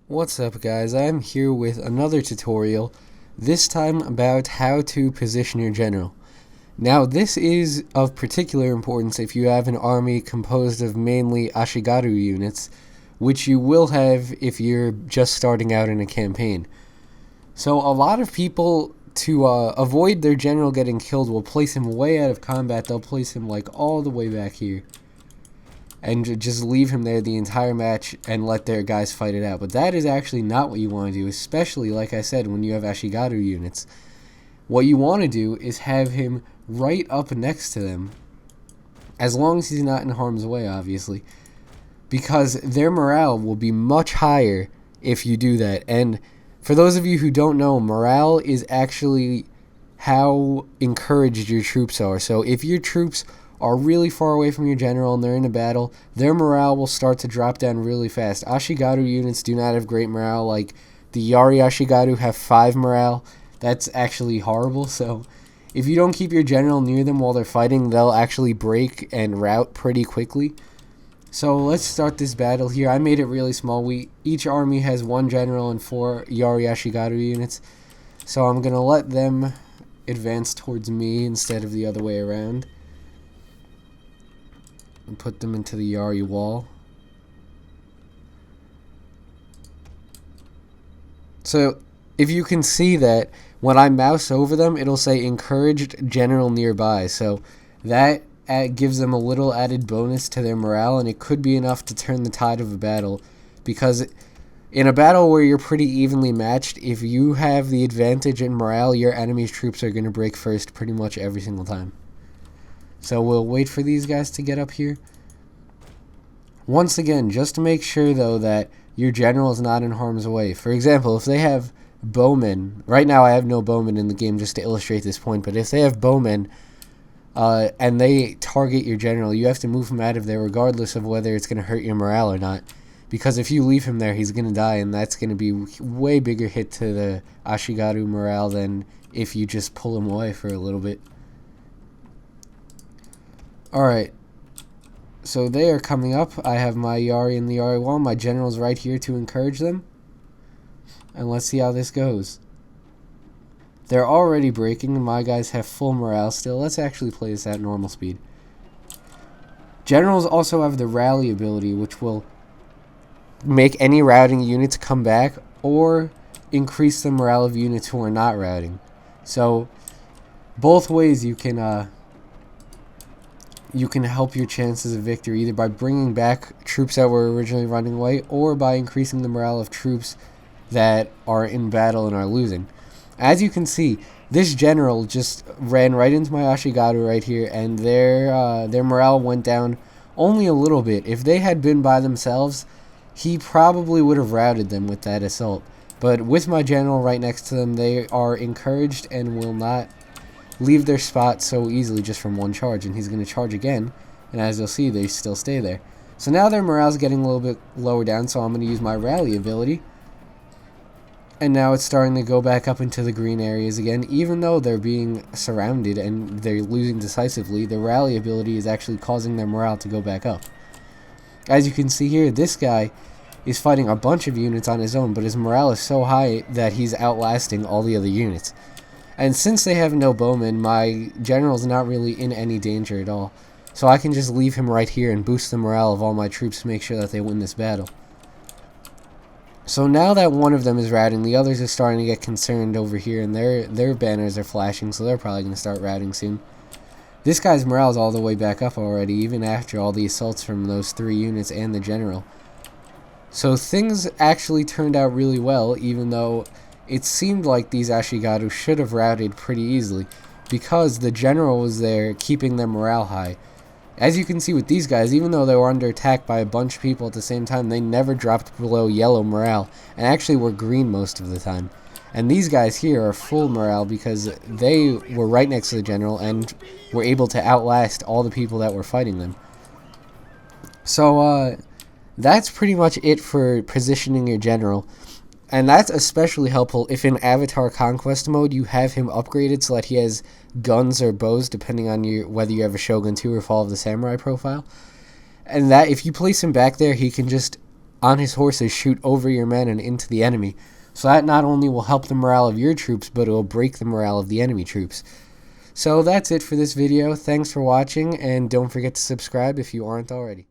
What's up guys, I'm here with another tutorial, this time about how to position your general. Now this is of particular importance if you have an army composed of mainly ashigaru units, which you will have if you're just starting out in a campaign. So a lot of people, to avoid their general getting killed, will place him way out of combat. They'll place him like all the way back here and just leave him there the entire match and let their guys fight it out. But that is actually not what you want to do, especially, like I said, when you have ashigaru units. What you want to do is have him right up next to them, as long as he's not in harm's way, obviously, because their morale will be much higher if you do that. And for those of you who don't know, morale is actually how encouraged your troops are. So if your troops are really far away from your general and they're in a battle, their morale will start to drop down really fast. Ashigaru units do not have great morale. Like the Yari Ashigaru have 5 morale. That's actually horrible. So if you don't keep your general near them while they're fighting, they'll actually break and rout pretty quickly. So let's start this battle here. I made it really small. Each army has 1 general and 4 Yari Ashigaru units. So I'm going to let them advance towards me instead of the other way around, and put them into the Yari wall. So if you can see that when I mouse over them, it'll say encouraged general nearby. So that gives them a little added bonus to their morale, and it could be enough to turn the tide of a battle. Because in a battle where you're pretty evenly matched, if you have the advantage in morale, your enemy's troops are going to break first pretty much every single time. So we'll wait for these guys to get up here. Once again, just to make sure, though, that your general is not in harm's way. For example, if they have bowmen, right now I have no bowmen in the game just to illustrate this point, but if they have bowmen and they target your general, you have to move him out of there regardless of whether it's going to hurt your morale or not. Because if you leave him there, he's going to die, and that's going to be way bigger hit to the ashigaru morale than if you just pull him away for a little bit. Alright, so they are coming up. I have my Yari in the Yari wall. My general's right here to encourage them. And let's see how this goes. They're already breaking, and my guys have full morale still. Let's actually play this at normal speed. Generals also have the rally ability, which will make any routing units come back or increase the morale of units who are not routing. So both ways you can help your chances of victory, either by bringing back troops that were originally running away or by increasing the morale of troops that are in battle and are losing. As you can see, this general just ran right into my ashigaru right here, and their morale went down only a little bit. If they had been by themselves, he probably would have routed them with that assault. But with my general right next to them, they are encouraged and will not leave their spot so easily just from one charge. And he's going to charge again, and as you'll see, they still stay there. So now their morale's getting a little bit lower down, so I'm going to use my rally ability. And now it's starting to go back up into the green areas again. Even though they're being surrounded and they're losing decisively, the rally ability is actually causing their morale to go back up. As you can see here, this guy is fighting a bunch of units on his own, but his morale is so high that he's outlasting all the other units. And since they have no bowmen, my general's not really in any danger at all. So I can just leave him right here and boost the morale of all my troops to make sure that they win this battle. So now that one of them is routing, the others are starting to get concerned over here, and their banners are flashing, so they're probably going to start routing soon. This guy's morale is all the way back up already, even after all the assaults from those 3 units and the general. So things actually turned out really well, even though it seemed like these ashigaru should have routed pretty easily, because the general was there keeping their morale high. As you can see with these guys, even though they were under attack by a bunch of people at the same time, they never dropped below yellow morale, and actually were green most of the time. And these guys here are full morale because they were right next to the general and were able to outlast all the people that were fighting them. So that's pretty much it for positioning your general. And that's especially helpful if in Avatar Conquest mode you have him upgraded so that he has guns or bows, depending on whether you have a Shogun 2 or Fall of the Samurai profile. And that if you place him back there, he can just on his horses shoot over your men and into the enemy. So that not only will help the morale of your troops, but it will break the morale of the enemy troops. So that's it for this video. Thanks for watching, and don't forget to subscribe if you aren't already.